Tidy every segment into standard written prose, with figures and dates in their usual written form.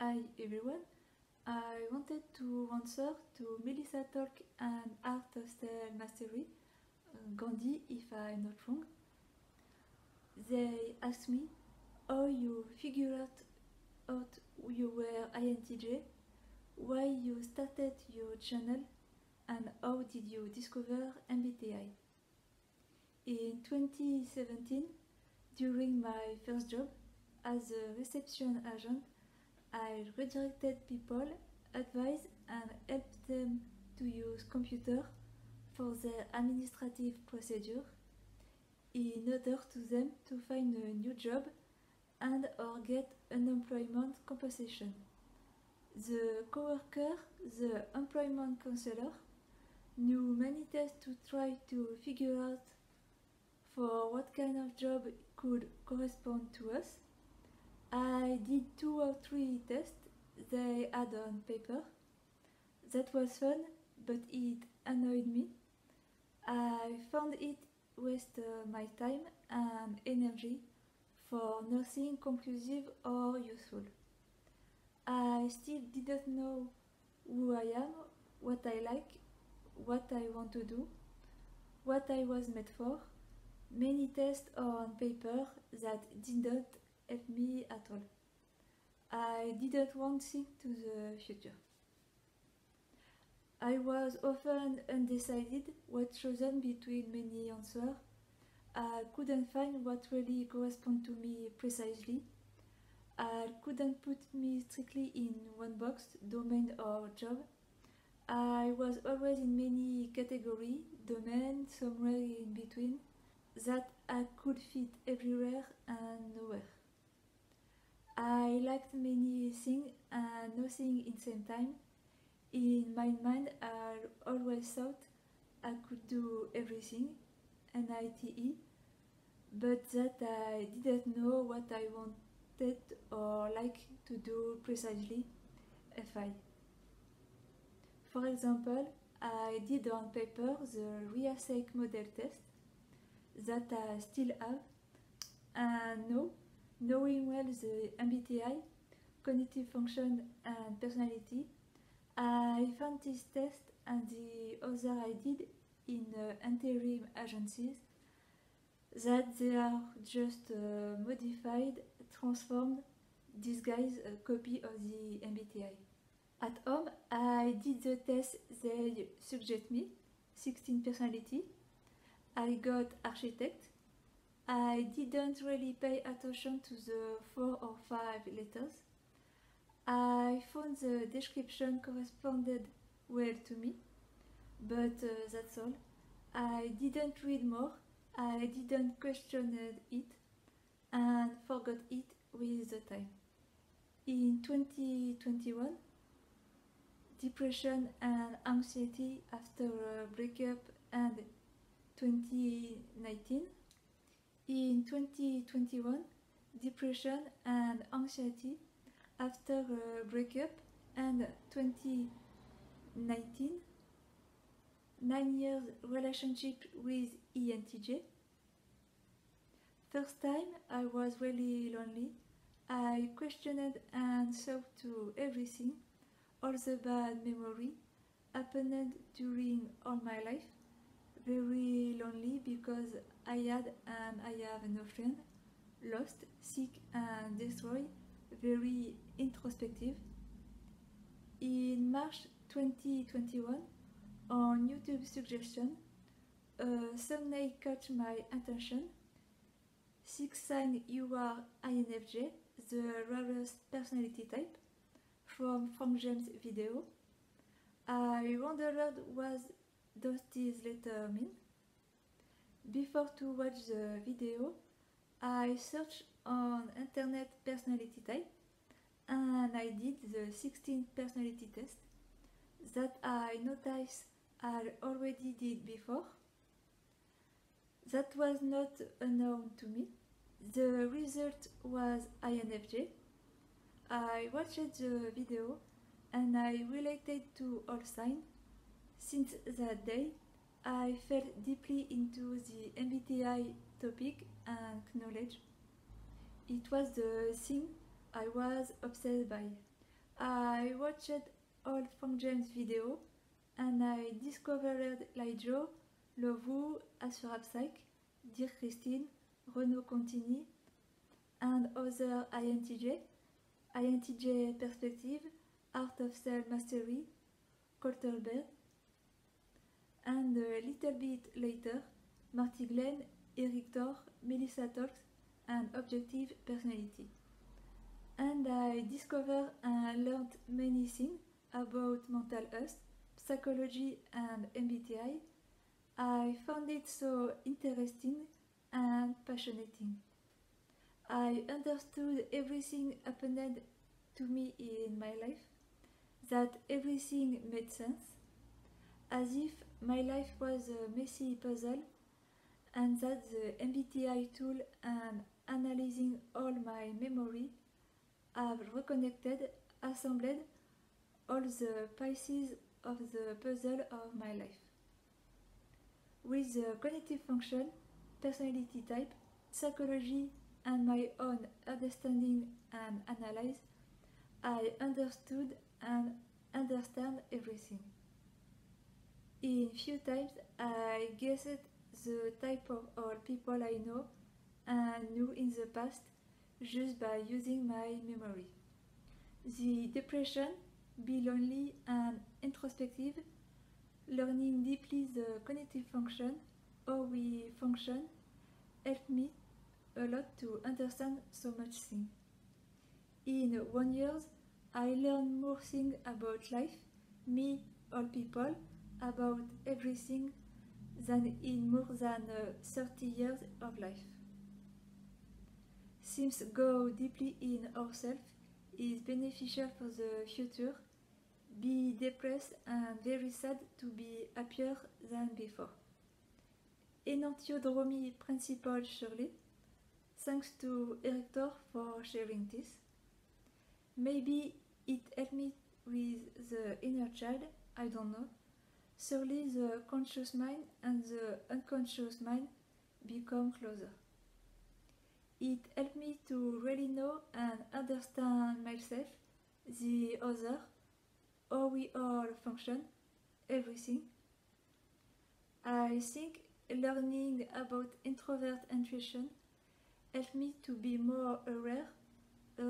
Hi everyone, I wanted to answer to Melissa Talk and Art of Style Mastery, Gandhi if I'm not wrong. They asked me how you figured out you were INTJ, why you started your channel, and how did you discover MBTI. In 2017, during my first job as a reception agent, I redirected people, advised and helped them to use computer for their administrative procedure in order to them to find a new job and or get unemployment compensation. The coworker, the employment counselor, knew many tests to try to figure out for what kind of job could correspond to us. I did 2 or 3 tests they had on paper. That was fun, but it annoyed me. I found it waste my time and energy for nothing conclusive or useful. I still didn't know who I am, what I like, what I want to do, what I was made for. Many tests on paper that didn't help me at all. I didn't want to think to the future. I was often undecided what chosen between many answers. I couldn't find what really corresponded to me precisely. I couldn't put me strictly in one box, domain or job. I was always in many categories, domain, somewhere in between, that I could fit everywhere and nowhere. I liked many things and nothing in the same time. In my mind, I always thought I could do everything, NITE, but that I didn't know what I wanted or like to do precisely, FI. For example, I did on paper the RIASEC model test that I still have, and now, knowing well the MBTI, cognitive function and personality, I found this test and the other I did in interim agencies that they are just modified, transformed, disguised copy of the MBTI. At home, I did the test they suggest me, 16 personality. I got architect. I didn't really pay attention to the 4 or 5 letters. I found the description corresponded well to me, but that's all. I didn't read more, I didn't question it, and forgot it with the time. In 2021, depression and anxiety after a breakup and 2019. In 2021, depression and anxiety after a breakup and 2019. 9 years relationship with ENTJ. First time I was really lonely. I questioned and thought to everything, all the bad memory happened during all my life. Very lonely because I had and I have no friend, lost, sick and destroyed, very introspective. In March 2021, on YouTube suggestion, a thumbnail caught my attention. 6 signs you are INFJ, the rarest personality type, from Frank James video. I wondered what does this letter mean? Before to watch the video, I searched on internet personality type and I did the 16 personality test that I noticed I already did before. That was not unknown to me. The result was INFJ. I watched the video and I related to all signs. Since that day, I fell deeply into the MBTI topic and knowledge. It was the thing I was obsessed by. I watched all Frank James video and I discovered Laijo, Lovu, Asura Psych, Dear Christine, Renaud Contini, and other INTJ Perspective, Art of Self-Mastery, Colterbert, and a little bit later, Marty Glenn, Eric Thor, Melissa Talks, and Objective Personality. And I discovered and learned many things about mental health, psychology, and MBTI. I found it so interesting and passionate. I understood everything happened to me in my life, that everything made sense, as if my life was a messy puzzle, and that the MBTI tool and analyzing all my memory have reconnected, assembled all the pieces of the puzzle of my life. With the cognitive function, personality type, psychology, and my own understanding and analyze, I understood and understand everything. In few times, I guessed the type of all people I know and knew in the past just by using my memory. The depression, be lonely and introspective, learning deeply the cognitive function, how we function, helped me a lot to understand so much things. In 1 year, I learned more things about life, me, all people, about everything than in more than 30 years of life. Since go deeply in ourselves is beneficial for the future, be depressed and very sad to be happier than before. Enantiodromy principle surely. Thanks to Eric Thor for sharing this. Maybe it helped me with the inner child, I don't know. Surely the conscious mind and the unconscious mind become closer. It helped me to really know and understand myself, the other, how we all function, everything. I think learning about introvert intuition helped me to be more aware,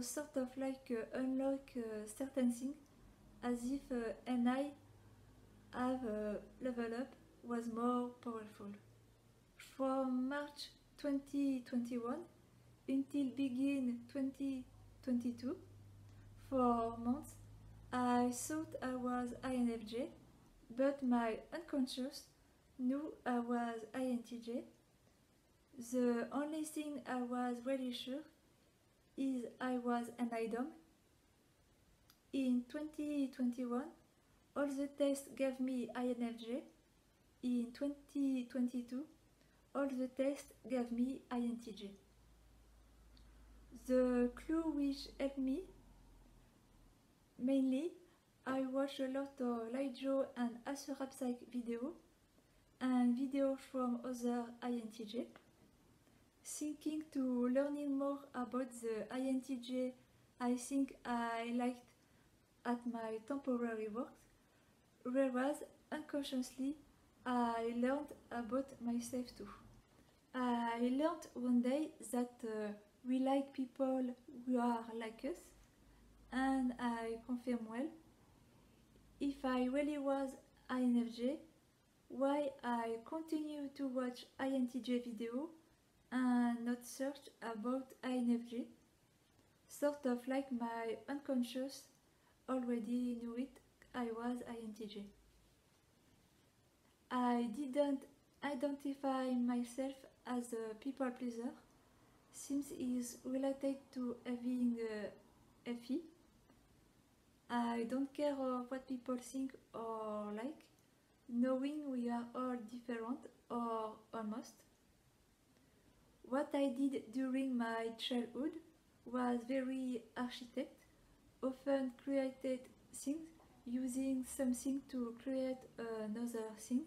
sort of like unlock certain things, as if an I have level up was more powerful. From March 2021 until begin 2022, for months, I thought I was INFJ, but my unconscious knew I was INTJ. The only thing I was really sure is I was an IDOM. In 2021, all the tests gave me INFJ. In 2022, all the tests gave me INTJ. The clue which helped me, mainly, I watched a lot of Laijo and Asura Psych video and videos from other INTJ. Thinking to learning more about the INTJ I think I liked at my temporary work, whereas unconsciously I learned about myself too. I learned one day that we like people who are like us, and I confirm well. If I really was INFJ, why I continue to watch INTJ video and not search about INFJ, sort of like my unconscious already knew it, I was INTJ. I didn't identify myself as a people pleaser, since it is related to having a FE. I don't care what people think or like, knowing we are all different or almost. What I did during my childhood was very architect, often created things using something to create another thing,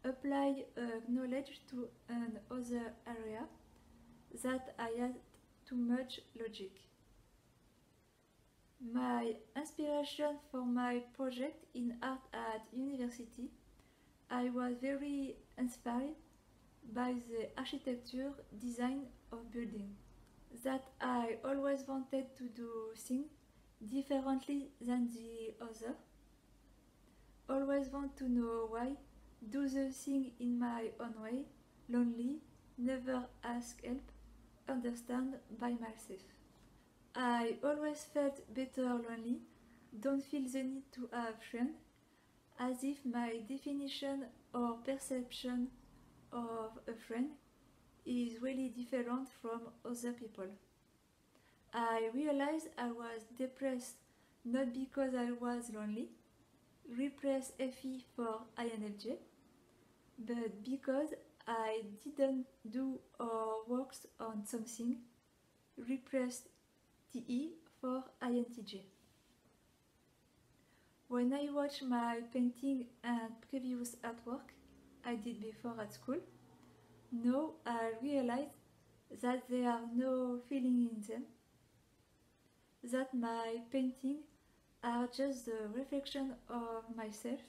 apply knowledge to another area that I had too much logic. My inspiration for my project in art at university, I was very inspired by the architecture design of buildings. That I always wanted to do things differently than the other. Always want to know why, do the thing in my own way, lonely, never ask help, understand by myself. I always felt better lonely, don't feel the need to have friends, as if my definition or perception of a friend is really different from other people. I realized I was depressed not because I was lonely, repress FE for INFJ, but because I didn't do or worked on something, repress TE for INTJ. When I watch my painting and previous artwork I did before at school, now I realize that there are no feeling in them, that my paintings are just the reflection of myself,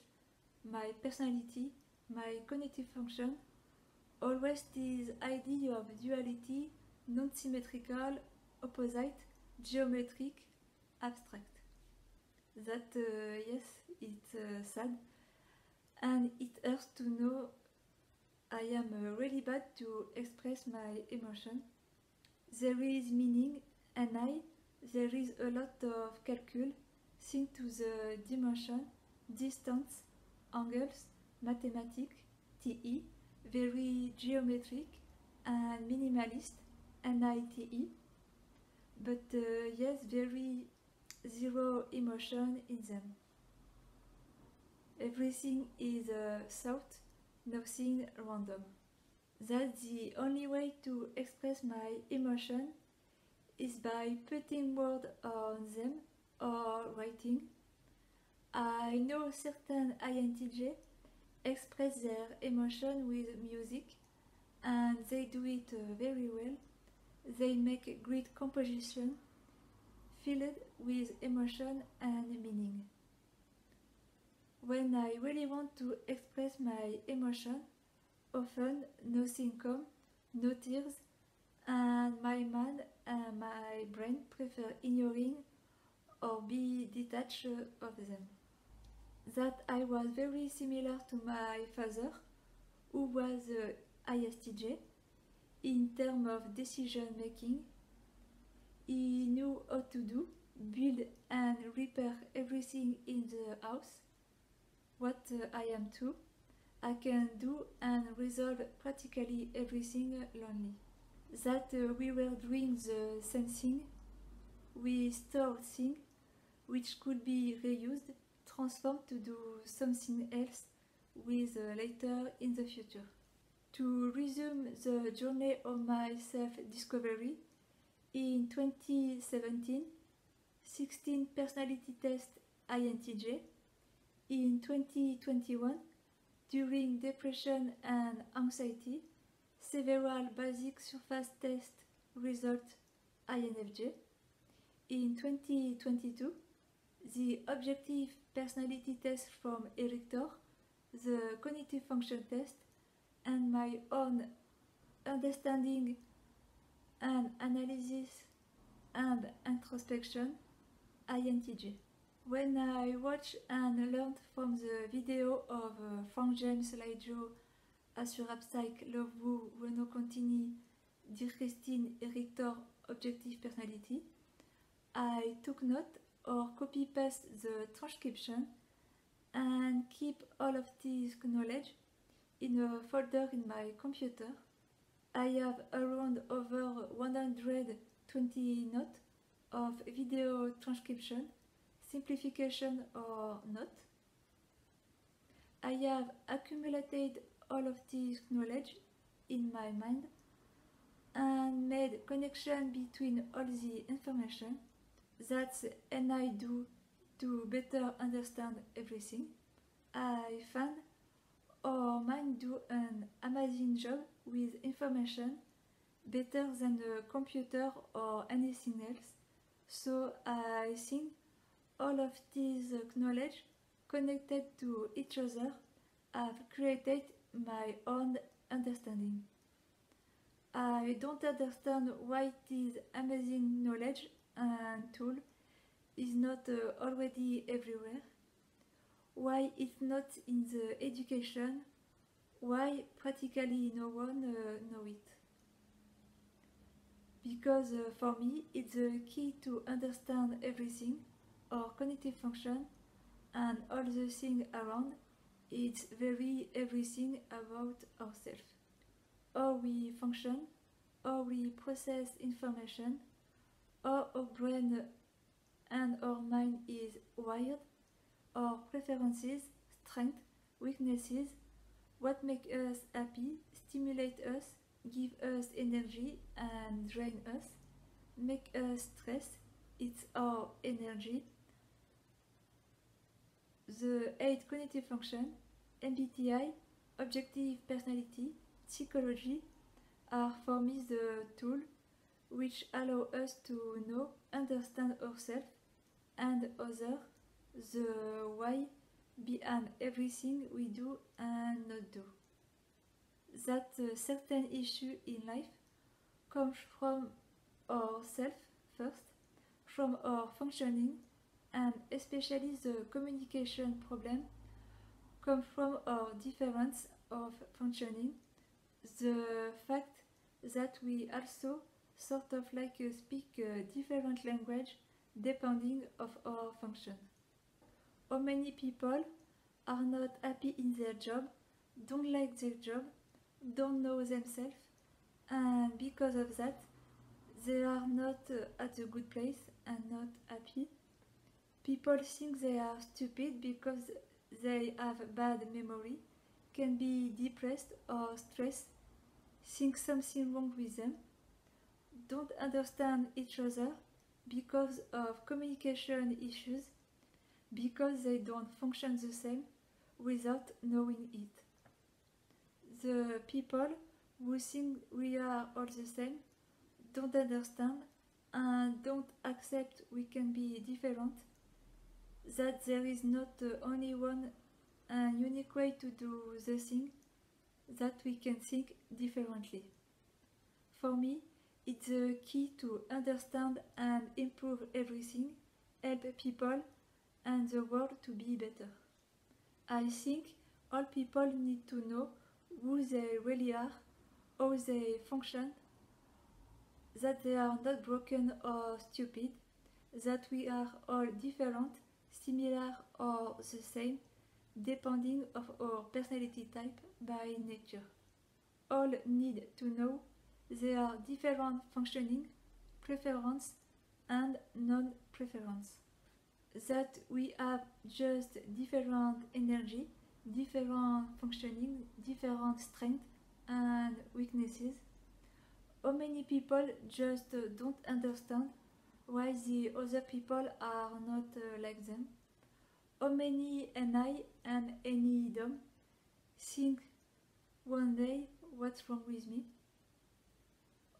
my personality, my cognitive function, always this idea of duality, non-symmetrical, opposite, geometric, abstract. That, yes, it's sad, and it hurts to know I am really bad to express my emotion. There is meaning, and there is a lot of calcul, think to the dimension, distance, angles, mathematics, TE, very geometric and minimalist, NITE, but yes, very zero emotion in them. Everything is thought, nothing random. That's the only way to express my emotion is by putting words on them or writing. I know certain INTJ express their emotion with music, and they do it very well. They make great composition filled with emotion and meaning. When I really want to express my emotion, often nothing comes, no tears, and my mind and my brain prefer ignoring or be detached of them. That I was very similar to my father, who was ISTJ, in terms of decision making. He knew how to do, build and repair everything in the house. What I am too. I can do and resolve practically everything lonely. That we were doing the same thing. We store things which could be reused, transformed to do something else with later in the future. To resume the journey of my self-discovery, in 2017, 16 personality test INTJ. In 2021, during depression and anxiety, several basic surface test result INFJ. In 2022, the objective personality test from Eric Thor, the cognitive function test, and my own understanding and analysis and introspection, INTJ. When I watched and learned from the video of Frank James Lajo, Assure Upside, Love Wu, Renaud Contini, Dear Christine, Eric Thor, Objective Personality, I took note or copy-paste the transcription and keep all of this knowledge in a folder in my computer. I have around over 120 notes of video transcription, simplification or note. I have accumulated all of this knowledge in my mind and made connection between all the information. That's and I do to better understand everything. I found our mind do an amazing job with information, better than a computer or anything else. So I think All of these knowledge connected to each other have created my own understanding. I don't understand why this amazing knowledge and tool is not already everywhere, why it's not in the education, why practically no one know it. Because for me it's the key to understand everything, our cognitive function and all the things around. It's very everything about ourselves. How we function, how we process information, how our brain and our mind is wired, our preferences, strengths, weaknesses, what makes us happy, stimulate us, give us energy and drain us, make us stress, it's our energy. The 8 cognitive function, MBTI, objective personality, psychology, are for me the tool which allow us to know, understand ourselves and others, the why behind everything we do and not do. That certain issue in life comes from ourselves first, from our functioning, and especially the communication problem come from our difference of functioning, the fact that we also sort of like speak a different language depending of our function. How many people are not happy in their job, don't like their job, don't know themselves, and because of that they are not at a good place and not happy. People think they are stupid because they have bad memory, can be depressed or stressed, think something wrong with them, don't understand each other because of communication issues, because they don't function the same without knowing it. The people who think we are all the same don't understand and don't accept we can be different, that there is not only one and unique way to do the thing, that we can think differently. For me, it's the key to understand and improve everything, help people and the world to be better. I think all people need to know who they really are, how they function, that they are not broken or stupid, that we are all different, similar or the same, depending of our personality type by nature. All need to know they are different functioning, preference and non-preference. That we have just different energy, different functioning, different strengths and weaknesses. How many people just don't understand why the other people are not like them? How many NI and any DOM think one day what's wrong with me?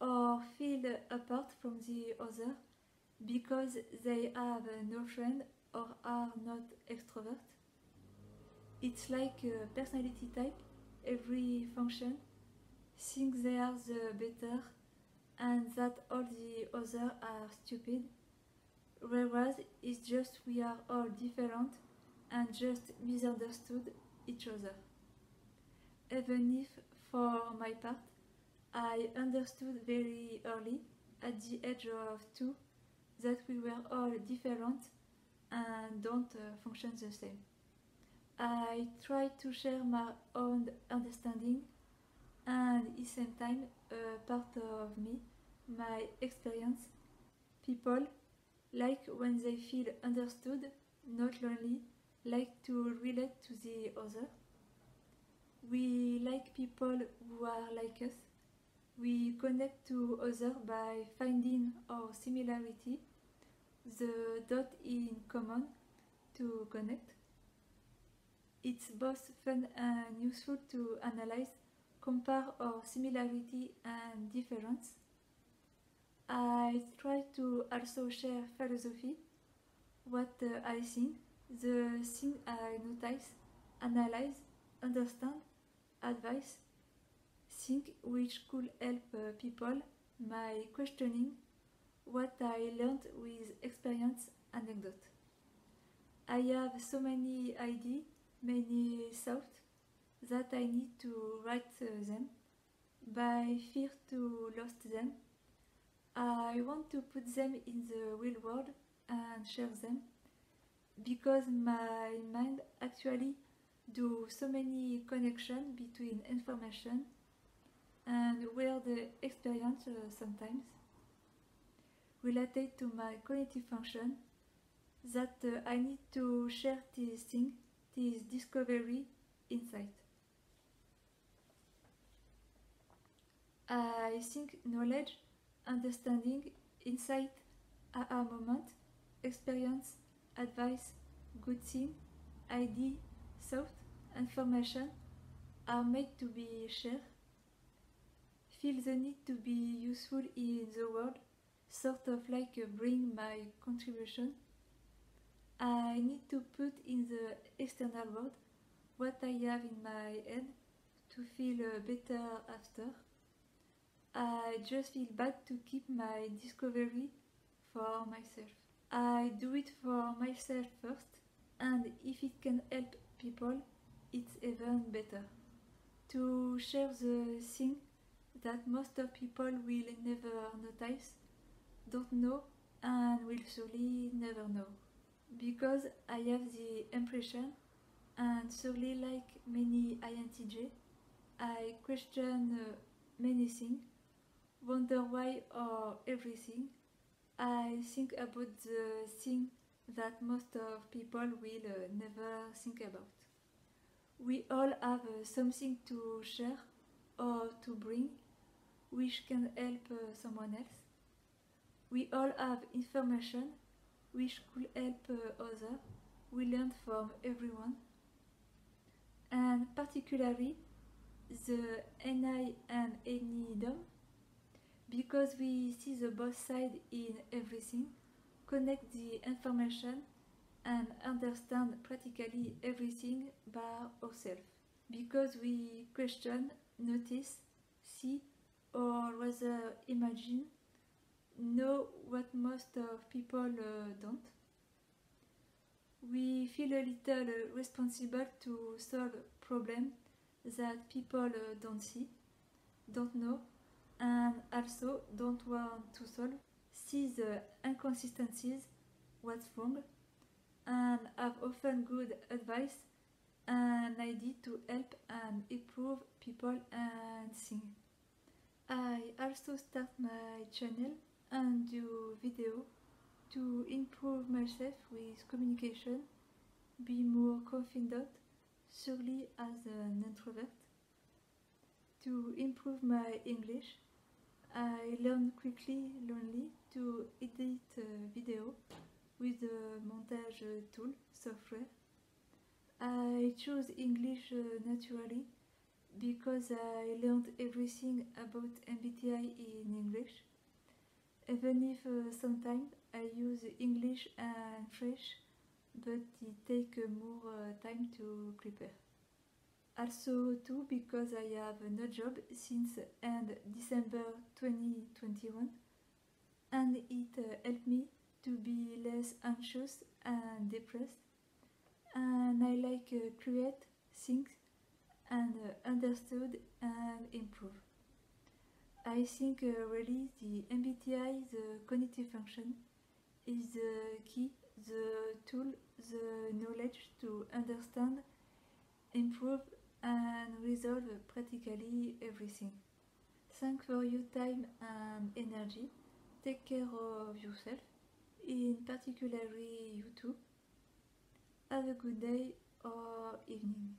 Or feel apart from the other because they have no friend or are not extrovert? It's like a personality type, every function thinks they are the better and that all the others are stupid, whereas it's just we are all different and just misunderstood each other. Even if, for my part, I understood very early, at the age of 2, that we were all different and don't function the same. I try to share my own understanding and at the same time part of me, my experience. People like when they feel understood, not lonely, like to relate to the other. We like people who are like us. We connect to others by finding our similarity, the dot in common to connect. It's both fun and useful to analyze, compare our similarity and difference. I try to also share philosophy, what I think, the thing I notice, analyze, understand, advise, think which could help people, my questioning, what I learned with experience, anecdote. I have so many ideas, many thoughts, that I need to write them. By fear to lose them, I want to put them in the real world and share them, because my mind actually do so many connections between information and weird experience sometimes related to my cognitive function, that I need to share this thing, this discovery, insight. I think knowledge, understanding, insight, aha moment, experience, advice, good thing, idea, thought, information are made to be shared. Feel the need to be useful in the world, sort of like bring my contribution. I need to put in the external world what I have in my head to feel better after. I just feel bad to keep my discovery for myself. I do it for myself first, and if it can help people, it's even better. To share the thing that most of people will never notice, don't know, and will surely never know. Because I have the impression, and surely like many INTJ, I question many things, wonder why or everything. I think about the thing that most of people will never think about. We all have something to share or to bring which can help someone else. We all have information which could help others. We learn from everyone. And particularly the NI and NIDOM, because we see the both sides in everything, connect the information and understand practically everything by ourselves. Because we question, notice, see, or rather imagine, know what most of people don't. We feel a little responsible to solve problems that people don't see, don't know, and also don't want to solve. See the inconsistencies, what's wrong, and have often good advice and idea to help and improve people and things. I also start my channel and do video to improve myself with communication, be more confident, surely as an introvert. To improve my English, I learn quickly, lonely, to edit video with the montage tool software. I choose English naturally because I learned everything about MBTI in English, even if sometimes I use English and French, but it takes more time to prepare. Also too because I have no job since end December 2021, and it helped me to be less anxious and depressed, and I like create, think, and understood and improve. I think really the MBTI, the cognitive function, is the key, the tool, the knowledge to understand, improve, and resolve practically everything. Thanks for your time and energy. Take care of yourself, in particularly you too. Have a good day or evening.